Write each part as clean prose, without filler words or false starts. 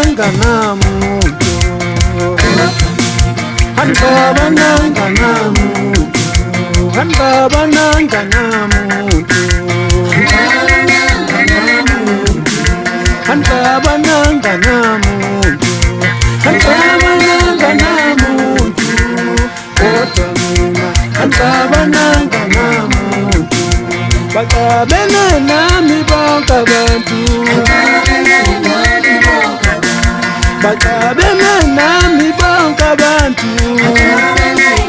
Angabananga namuntu Angabananga namuntu Angabananga namuntu Angabananga namuntu Angabananga namuntu Kodwa mina angabananga namuntu Bakabena nami bonke abantu Bakabena nami bonke abantu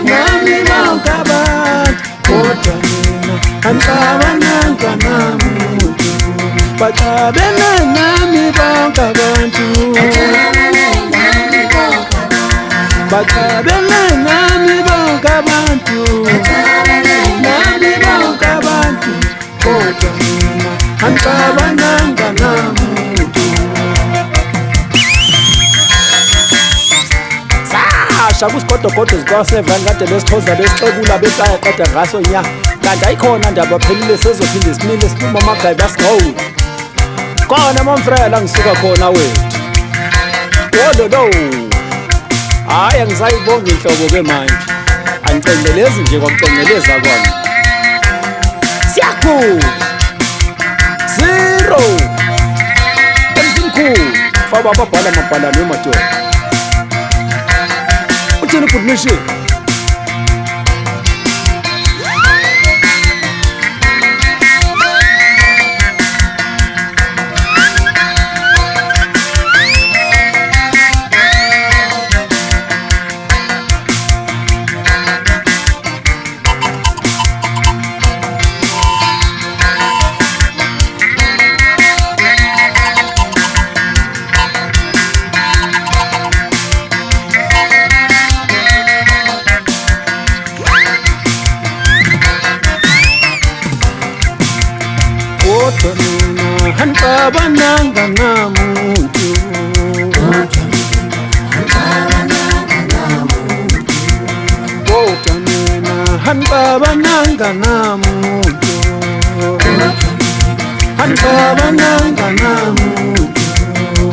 Nami bonke abantu Kodwa mina angabananga namuntu Bakabena nami bonke abantu Bakabena nami bonke abantu Nami bonke abantu Kodwa mina angabananga namuntu Sasha kusigodogodo zikwa-7 kade besixhoza besixekula behlaya qeda ngaso nya kanti ayikhona ndaba phelile sezophinde simile siphuma amagayi basigawula khona mamfrela ngisuka khona wethu wololo hayi angisayibonga inhlobo-ke manje angicengelezi nje kwakucengeleza kwami siyakhula 0 emsimkhulu faba ababhala mabhalano emadoda uthini good mission Kodwa mina angabananga namuntu Kodwa mina angabananga namuntu Angabananga namuntu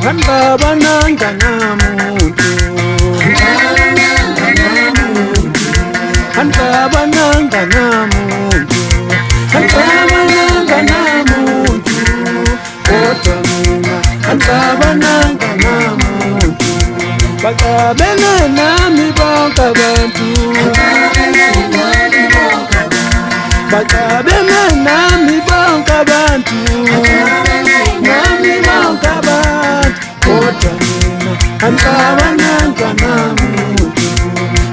Angabananga namuntu Angabananga namuntu Angabananga namuntu Kodwa mina angabananga namuntu Bakabena nami bonke abantu Bakabena nami bonke abantu Nami bonke abantu Kodwa mina angabananga namuntu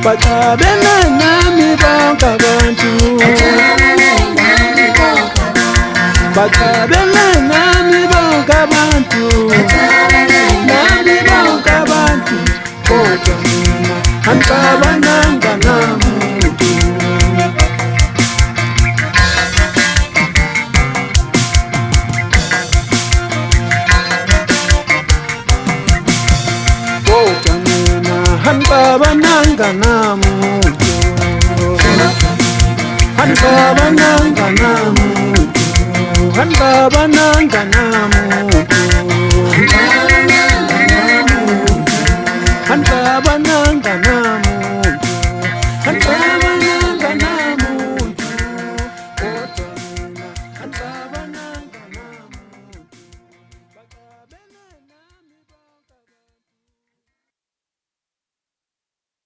Bakabena nami bonke abantu Bakabena nami bonke abantu Nami bonke abantu Kodwa mina angabananga namuntu Kodwa mina angabananga namuntu Angabananga namuntu Angabananga namuntu